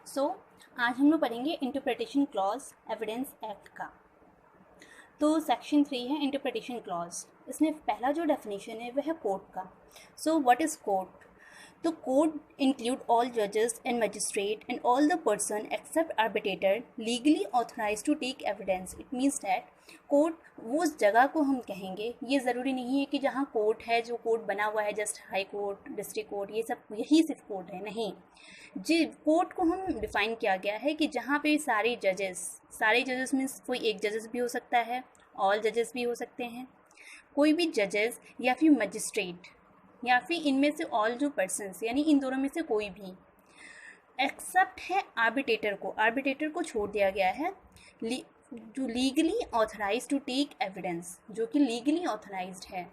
सो आज हम लोग पढ़ेंगे इंटरप्रिटेशन क्लॉज एविडेंस एक्ट का। तो सेक्शन 3 है इंटरप्रिटेशन क्लॉज। इसमें पहला जो डेफिनेशन है वह है कोर्ट का। So what is court? तो कोर्ट इंक्लूड ऑल जजेस and magistrate and all the person except arbitrator legally authorise to take evidence. It means that court वो उस जगह को हम कहेंगे, ये ज़रूरी नहीं है कि जहाँ कोर्ट है, जो कोर्ट बना हुआ है just high court, district court, ये सब यही सिर्फ कोर्ट है, नहीं जी। कोर्ट को हम डिफाइन किया गया है कि जहाँ पे सारे जजेस मीन्स कोई एक जजेस भी हो सकता है, ऑल जजेस भी हो सकते हैं, कोई भी जजेस या फिर मजिस्ट्रेट या फिर इनमें से ऑल जो पर्सन्स, यानी इन दोनों में से कोई भी, एक्सेप्ट है आर्बिट्रेटर को छोड़ दिया गया है, जो legally authorise to take evidence, जो कि लीगली ऑथराइज्ड है।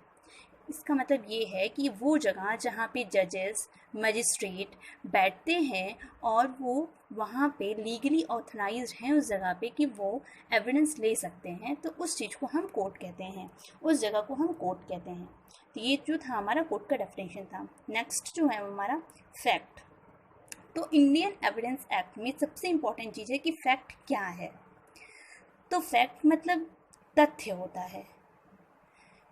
इसका मतलब ये है कि वो जगह जहाँ पे जजेस मजिस्ट्रेट बैठते हैं और वो वहाँ पे लीगली ऑथराइज्ड हैं उस जगह पे कि वो एविडेंस ले सकते हैं, तो उस चीज़ को हम कोर्ट कहते हैं, उस जगह को हम कोर्ट कहते हैं। तो ये जो था हमारा कोर्ट का डेफिनेशन था। नेक्स्ट जो है हमारा फैक्ट। तो इंडियन एविडेंस एक्ट में सबसे इम्पॉर्टेंट चीज़ है कि फैक्ट क्या है। तो फैक्ट मतलब तथ्य होता है।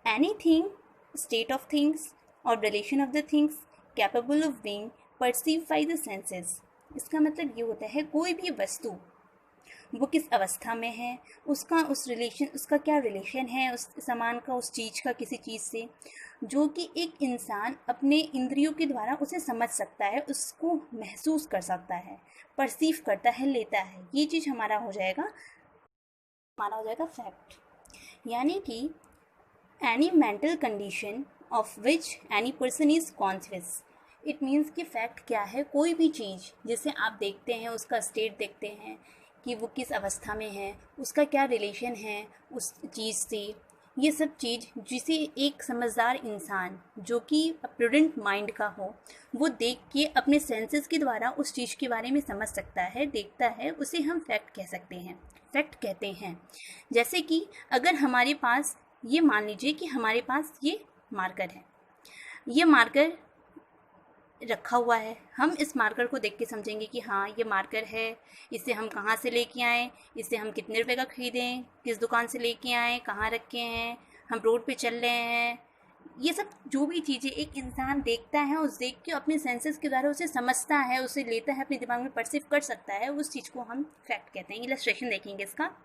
Anything, state of things or relation of the things capable of being perceived by the senses। इसका मतलब ये होता है कोई भी वस्तु वो किस अवस्था में है, उसका क्या रिलेशन है उस सामान का, उस चीज़ का किसी चीज़ से, जो कि एक इंसान अपने इंद्रियों के द्वारा उसे समझ सकता है, उसको महसूस कर सकता है, परसीव करता है, लेता है। ये चीज़ हमारा हो जाएगा फैक्ट। यानी कि any mental condition of which any person is conscious। It means कि फैक्ट क्या है, कोई भी चीज़ जिसे आप देखते हैं, उसका स्टेट देखते हैं कि वो किस अवस्था में है, उसका क्या रिलेशन है उस चीज़ से, ये सब चीज़ जिसे एक समझदार इंसान जो कि प्रूडेंट माइंड का हो, वो देख के अपने सेंसेस के द्वारा उस चीज़ के बारे में समझ सकता है, देखता है, उसे हम फैक्ट कह सकते हैं, फैक्ट कहते हैं। जैसे कि अगर हमारे पास, ये मान लीजिए कि हमारे पास ये मार्कर है, ये मार्कर रखा हुआ है, हम इस मार्कर को देख के समझेंगे कि हाँ ये मार्कर है, इसे हम कहाँ से लेके आए, इसे हम कितने रुपए का ख़रीदें, किस दुकान से लेके आए, कहाँ रखे हैं, हम रोड पे चल रहे हैं। ये सब जो भी चीज़ें एक इंसान देखता है, उस देख के अपने सेंसेस के द्वारा उसे समझता है, उसे लेता है, अपने दिमाग में परसीव कर सकता है, उस चीज़ को हम फैक्ट कहते हैं। इलस्ट्रेशन देखेंगे इसका।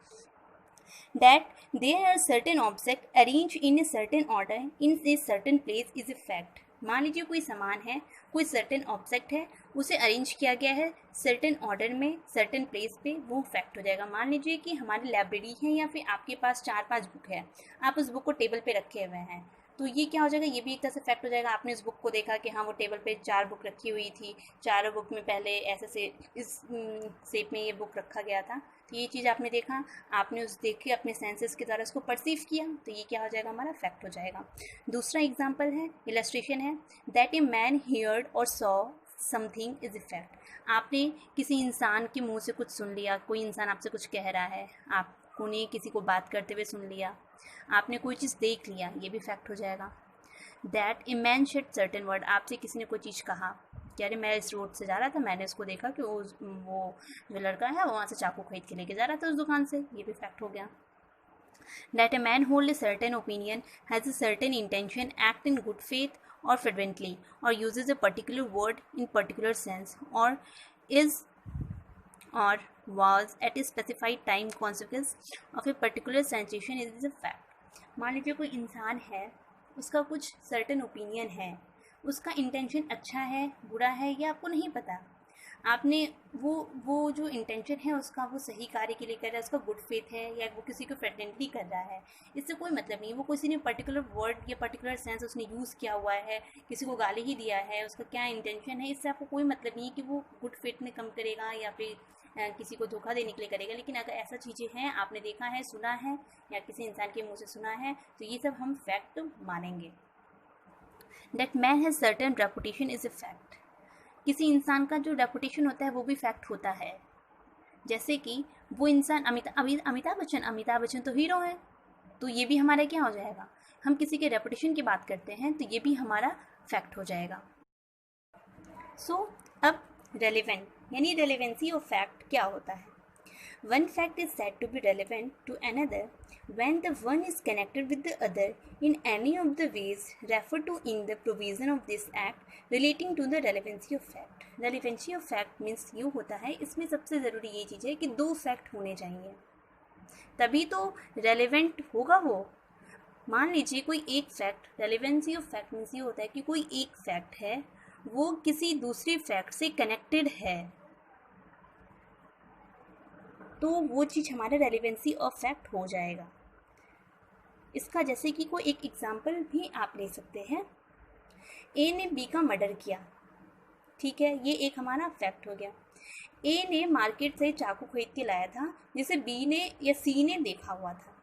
That there are certain objects arranged in a certain order in a certain place is a fact। मान लीजिए कोई सामान है, कोई सर्टेन ऑब्जेक्ट है, उसे अरेंज किया गया है सर्टेन ऑर्डर में, सर्टेन प्लेस पे, वो फैक्ट हो जाएगा। मान लीजिए कि हमारी लाइब्रेरी है या फिर आपके पास 4-5 बुक है, आप उस बुक को टेबल पे रखे हुए हैं, तो ये क्या हो जाएगा, ये भी एक तरह से फैक्ट हो जाएगा। आपने उस बुक को देखा कि हाँ वो टेबल पे 4 बुक रखी हुई थी, चारों बुक में पहले ऐसे से इस शेप में ये बुक रखा गया था, तो ये चीज़ आपने देखा, आपने उस देख के अपने सेंसेस के द्वारा उसको परसीव किया, तो ये क्या हो जाएगा, हमारा फैक्ट हो जाएगा। दूसरा एग्जाम्पल है, इलस्ट्रेशन है, दैट ए मैन हियर्ड और saw something is a fact. आपने किसी इंसान के मुंह से कुछ सुन लिया, कोई इंसान आपसे कुछ कह रहा है, आपने किसी को बात करते हुए सुन लिया, आपने कोई चीज़ देख लिया, ये भी फैक्ट हो जाएगा। That a man shed certain word, आपसे किसी ने कोई चीज़ कहा कि अरे मैं इस रोड से जा रहा था, मैंने उसको देखा कि वो जो लड़का है वो वहाँ से चाकू खरीद के लेके जा रहा था उस दुकान से, ये भी फैक्ट हो गया। That a man hold a certain opinion, has a certain intention, act in good faith or fervently, or uses a particular word in particular sense, or is or was at a specified time consequence of a particular sensation is a fact। मान लीजिए कोई इंसान है, उसका कुछ certain opinion है, उसका intention अच्छा है, बुरा है, ये आपको नहीं पता, आपने वो जो इंटेंशन है उसका, वो सही कार्य के लिए कर रहा है, उसका गुड फेथ है, या वो किसी को फ्रेंडली कर रहा है, इससे कोई मतलब नहीं। वो किसी ने पर्टिकुलर वर्ड या पर्टिकुलर सेंस उसने यूज़ किया हुआ है, किसी को गाली ही दिया है, उसका क्या इंटेंशन है, इससे आपको कोई मतलब नहीं है कि वो गुड फेथ में कम करेगा या फिर किसी को धोखा देने के लिए करेगा। लेकिन अगर ऐसा चीज़ें हैं, आपने देखा है, सुना है, या किसी इंसान के मुँह से सुना है, तो ये सब हम फैक्ट मानेंगे। That man has certain reputation is a fact. किसी इंसान का जो रेपुटेशन होता है वो भी फैक्ट होता है। जैसे कि वो इंसान अमिताभ बच्चन तो हीरो है, तो ये भी हमारा क्या हो जाएगा, हम किसी के रेपुटेशन की बात करते हैं तो ये भी हमारा फैक्ट हो जाएगा। सो अब रेलिवेंट यानी रेलिवेंसी ऑफ फैक्ट क्या होता है? One fact is said to be relevant to another when the one is connected with the other in any of the ways referred to in the provision of this act relating to the relevancy of fact. Relevancy of fact means यूँ होता है, इसमें सबसे ज़रूरी ये चीज़ है कि दो फैक्ट होने चाहिए तभी तो रेलिवेंट होगा वो। मान लीजिए कोई एक fact, relevancy of fact means ये होता है कि कोई एक फैक्ट है वो किसी दूसरे फैक्ट से कनेक्टेड है तो वो चीज़ हमारा रेलिवेंसी ऑफ फैक्ट हो जाएगा। इसका जैसे कि कोई एक एग्जांपल भी आप ले सकते हैं, ए ने बी का मर्डर किया, ठीक है, ये एक हमारा फैक्ट हो गया। ए ने मार्केट से चाकू खरीद के लाया था जिसे बी ने या सी ने देखा हुआ था,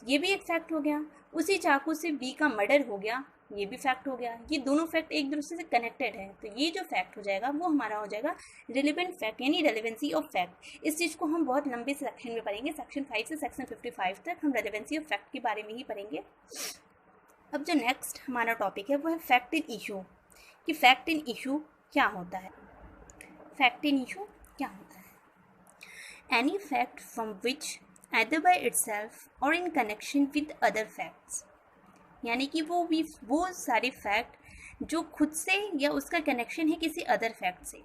ये भी एक फैक्ट हो गया। उसी चाकू से बी का मर्डर हो गया, ये भी फैक्ट हो गया। ये दोनों फैक्ट एक दूसरे से कनेक्टेड है तो ये जो फैक्ट हो जाएगा वो हमारा हो जाएगा रिलेवेंट फैक्ट यानी रेलिवेंसी ऑफ फैक्ट। इस चीज़ को हम बहुत लंबे सेक्शन में पढ़ेंगे, सेक्शन 5 से सेक्शन 55 तक हम रेलिवेंसी ऑफ फैक्ट के बारे में ही पढ़ेंगे। अब जो नेक्स्ट हमारा टॉपिक है वो है फैक्ट इन इशू, कि फैक्ट इन इशू क्या होता है। फैक्ट इन इशू क्या होता है? Any fact from which either by itself or in connection with other facts, यानी कि वो सारे फैक्ट जो खुद से या उसका कनेक्शन है किसी अदर फैक्ट से।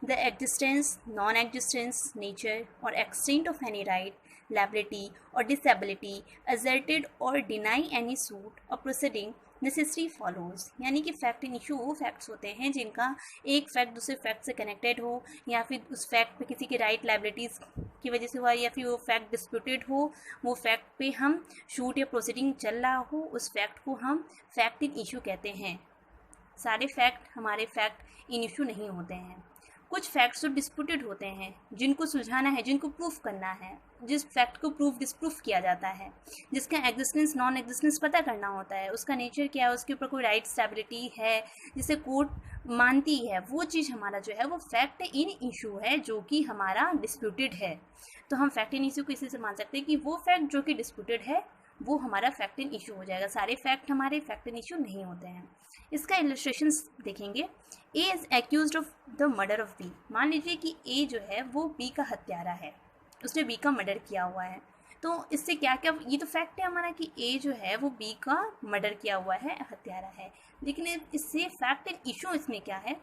The existence, non existence, nature or extent of any right, liability or disability, asserted or deny any suit or proceeding necessary follows, यानी कि फैक्ट इन इशू वो फैक्ट्स होते हैं जिनका एक फैक्ट दूसरे फैक्ट से कनेक्टेड हो या फिर उस फैक्ट पे किसी की राइट लायबिलिटीज़ की वजह से हुआ या फिर वो फैक्ट डिस्प्यूटेड हो, वो फैक्ट पे हम शूट या प्रोसीडिंग चल रहा हो, उस फैक्ट को हम फैक्ट इन इशू कहते हैं। सारे फैक्ट हमारे फैक्ट इन इशू नहीं होते हैं। कुछ फैक्ट्स जो डिस्प्यूटेड होते हैं, जिनको सुलझाना है, जिनको प्रूफ करना है, जिस फैक्ट को प्रूफ डिस्प्रूफ किया जाता है, जिसका एग्जिस्टेंस नॉन एग्जिस्टेंस पता करना होता है, उसका नेचर क्या है, उसके ऊपर कोई राइट स्टेबिलिटी है जिसे कोर्ट मानती है, वो चीज़ हमारा जो है वो फैक्ट इन इशू है जो कि हमारा डिस्प्यूटेड है। तो हम फैक्ट इन इशू को इसी से मान सकते हैं कि वो फैक्ट जो कि डिस्प्यूटेड है वो हमारा फैक्ट इन इशू हो जाएगा। सारे फैक्ट हमारे फैक्ट इन इशू नहीं होते हैं। इसका इलस्ट्रेशन देखेंगे। A is accused of the murder of B. मान लीजिए कि ए जो है वो बी का हत्यारा है, उसने बी का मर्डर किया हुआ है। तो इससे क्या क्या, ये तो फैक्ट है हमारा कि ए जो है वो बी का मर्डर किया हुआ है, हत्यारा है। लेकिन इससे फैक्ट इन इशू इसमें क्या है,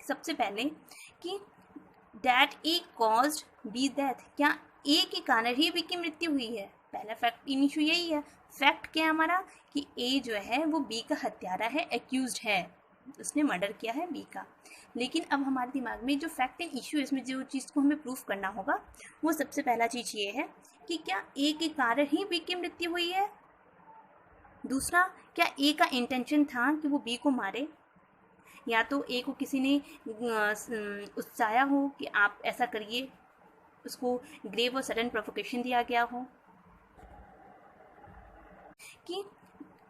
सबसे पहले कि that A caused B death, क्या ए के कारण ही बी की मृत्यु हुई है। पहला फैक्ट इन इशू यही है। फैक्ट क्या है हमारा कि ए जो है वो बी का हत्यारा है, एक्यूज्ड है, उसने मर्डर किया है बी का। लेकिन अब हमारे दिमाग में जो फैक्ट इन इशू है, इसमें जो चीज़ को हमें प्रूफ करना होगा वो सबसे पहला चीज़ ये है कि क्या ए के कारण ही बी की मृत्यु हुई है। दूसरा, क्या ए का इंटेंशन था कि वो बी को मारे, या तो ए को किसी ने उत्साया हो कि आप ऐसा करिए, उसको ग्रेव और सडन प्रोवोकेशन दिया गया हो। कि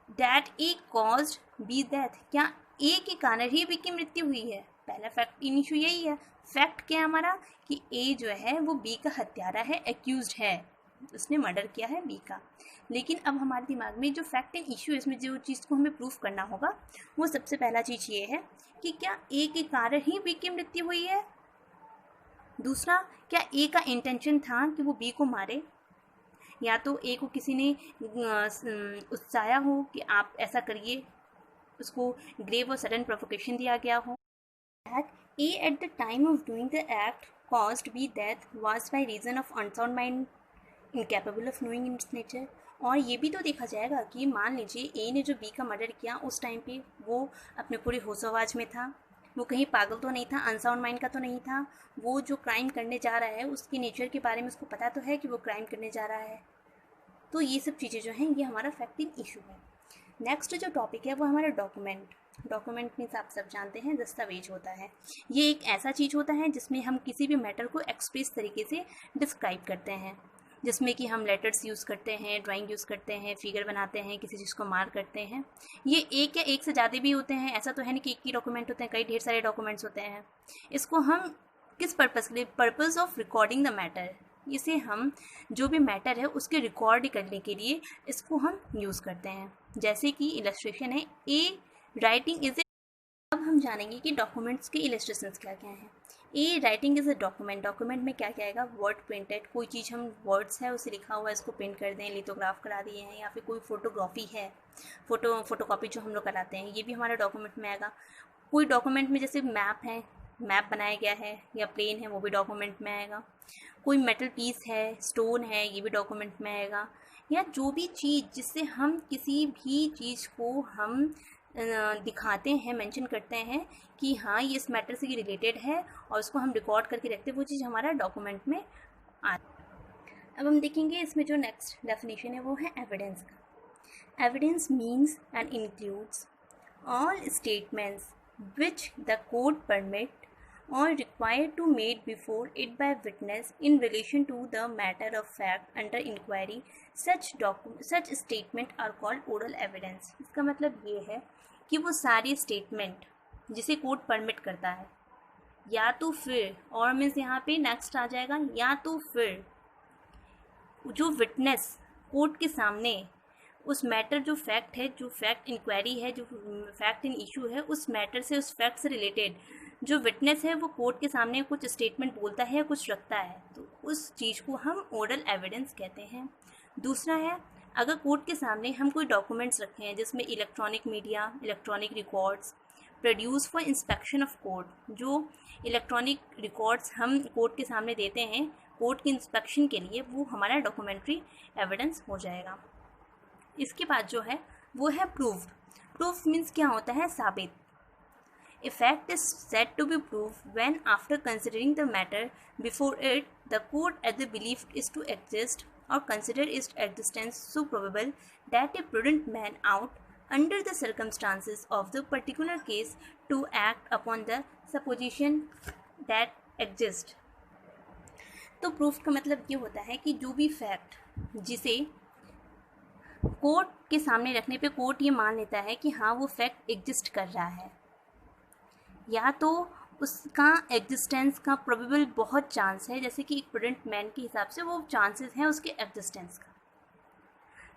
that A caused B death, क्या ए के कारण ही बी की मृत्यु हुई है। पहला फैक्ट इन इशू यही है। फैक्ट क्या है हमारा कि ए जो है वो बी का हत्यारा है, एक्यूज्ड है, उसने मर्डर किया है बी का। लेकिन अब हमारे दिमाग में जो फैक्ट इन इशू है, इसमें जो चीज़ को हमें प्रूफ करना होगा वो सबसे पहला चीज़ ये है कि क्या ए के कारण ही बी की मृत्यु हुई है। दूसरा, क्या ए का इंटेंशन था कि वो बी को मारे, या तो ए को किसी ने उत्साया हो कि आप ऐसा करिए, उसको ग्रेव और सडन प्रोवोकेशन दिया गया हो। A at the time of doing the act caused B death was by reason of unsound mind incapable of knowing its nature. और ये भी तो देखा जाएगा कि मान लीजिए ए ने जो बी का मर्डर किया उस टाइम पे वो अपने पूरे होशोवाज में था, वो कहीं पागल तो नहीं था, अनसाउंड माइंड का तो नहीं था। वो जो क्राइम करने जा रहा है उसके नेचर के बारे में उसको पता तो है कि वो क्राइम करने जा रहा है। तो ये सब चीज़ें जो हैं ये हमारा फैक्ट इन इशू है। नेक्स्ट जो टॉपिक है वो हमारा डॉक्यूमेंट। डॉक्यूमेंट मीन्स आप सब जानते हैं दस्तावेज होता है। ये एक ऐसा चीज़ होता है जिसमें हम किसी भी मैटर को एक्सप्रेस तरीके से डिस्क्राइब करते हैं, जिसमें कि हम लेटर्स यूज़ करते हैं, ड्राइंग यूज़ करते हैं, फिगर बनाते हैं, किसी चीज़ को मार्क करते हैं। ये एक या एक से ज़्यादा भी होते हैं, ऐसा तो है नहीं कि एक ही डॉक्यूमेंट होते हैं, कई ढेर सारे डॉक्यूमेंट्स होते हैं। इसको हम किस पर्पज़ के लिए, purpose of recording the matter, इसे हम जो भी मैटर है उसके रिकॉर्ड करने के लिए इसको हम यूज़ करते हैं। जैसे कि इलस्ट्रेशन है, ए राइटिंग इज ए। अब हम जानेंगे कि डॉक्यूमेंट्स के इलस्ट्रेशंस क्या क्या हैं। A writing is a document, document में क्या क्या आएगा, वर्ड प्रिंटेड, कोई चीज़ हम वर्ड्स है उसे लिखा हुआ है इसको प्रिंट कर दें, लिथोग्राफ करा दिए हैं, या फिर कोई फोटोग्राफी है, फोटोकॉपी जो हम लोग कराते हैं, ये भी हमारा डॉक्यूमेंट में आएगा। कोई डॉक्यूमेंट में जैसे मैप है, मैप बनाया गया है या प्लेन है, वो भी डॉक्यूमेंट में आएगा। कोई मेटल पीस है, स्टोन है, ये भी डॉक्यूमेंट में आएगा। या जो भी चीज़ जिससे हम किसी भी चीज़ को हम दिखाते हैं, मेंशन करते हैं कि हाँ ये इस मैटर से रिलेटेड है और उसको हम रिकॉर्ड करके रखते हैं, वो चीज़ हमारा डॉक्यूमेंट में आ। अब हम देखेंगे इसमें जो नेक्स्ट डेफिनेशन है वो है एविडेंस का। Evidence means and includes all statements which the court permit or required to made before it by witness in relation to the matter of fact under inquiry. Such statement are called oral evidence. इसका मतलब ये है कि वो सारी statement जिसे court permit करता है, या तो फिर और मीन्स यहाँ पे नेक्स्ट आ जाएगा, या तो फिर जो विटनेस कोर्ट के सामने उस मैटर जो फैक्ट है, जो फैक्ट इंक्वायरी है, जो फैक्ट इन इशू है, उस मैटर से, उस फैक्ट से रिलेटेड जो विटनेस है वो कोर्ट के सामने कुछ स्टेटमेंट बोलता है या कुछ रखता है, तो उस चीज़ को हम ओरल एविडेंस कहते हैं। दूसरा है, अगर कोर्ट के सामने हम कोई डॉक्यूमेंट्स रखे हैं जिसमें electronic media, electronic records produce for inspection of court, जो इलेक्ट्रॉनिक रिकॉर्ड्स हम कोर्ट के सामने देते हैं कोर्ट के इंस्पेक्शन के लिए, वो हमारा डॉक्यूमेंट्री एविडेंस हो जाएगा। इसके बाद जो है वो है प्रूफ। प्रूफ मीन्स क्या होता है, साबित। A fact is said to be proof when after considering the matter before it the court at the believe is to exist or consider its existence so probable that a prudent man ought under the circumstances of the particular case to act upon the supposition that exist. तो proof का मतलब ये होता है कि जो भी fact जिसे कोर्ट के सामने रखने पे कोर्ट ये मान लेता है कि हाँ वो फैक्ट एग्जिस्ट कर रहा है, या तो उसका एग्जिस्टेंस का प्रोबेबल बहुत चांस है, जैसे कि एक प्रूडेंट मैन के हिसाब से वो चांसेस हैं उसके एग्जिस्टेंस का,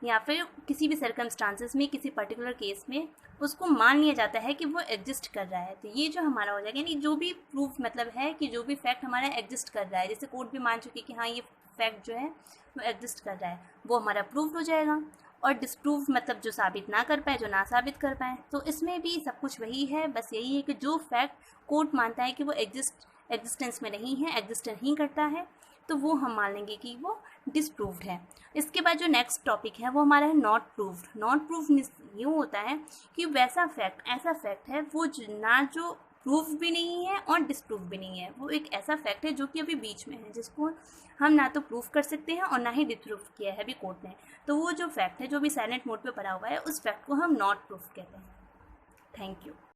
या फिर किसी भी सर्कमस्टांसेस में किसी पर्टिकुलर केस में उसको मान लिया जाता है कि वो एग्जिस्ट कर रहा है। तो ये जो हमारा हो जाएगा, यानी जो भी प्रूफ मतलब है कि जो भी फैक्ट हमारा एग्जिस्ट कर रहा है, जैसे कोर्ट भी मान चुकी कि हाँ ये फैक्ट जो है वो एग्जिस्ट कर रहा है, वो हमारा प्रूफ हो जाएगा। और डिस्प्रूव मतलब जो साबित ना कर पाए, जो ना साबित कर पाए। तो इसमें भी सब कुछ वही है, बस यही है कि जो फैक्ट कोर्ट मानता है कि वो एग्जिस्टेंस में नहीं है, एग्जिस्ट नहीं करता है, तो वो हम मान लेंगे कि वो डिस्प्रूव्ड है। इसके बाद जो नेक्स्ट टॉपिक है वो हमारा है not proved. Not proved means ये होता है कि वैसा फैक्ट, ऐसा फैक्ट है वो ना जो प्रूफ भी नहीं है और डिस्प्रूव भी नहीं है, वो एक ऐसा फैक्ट है जो कि अभी बीच में है, जिसको हम ना तो प्रूफ कर सकते हैं और ना ही डिस्प्रूव किया है अभी कोर्ट ने। तो वो जो फैक्ट है जो भी साइलेंट मोड पे पड़ा हुआ है, उस फैक्ट को हम नॉट प्रूफ कहते हैं। Thank you.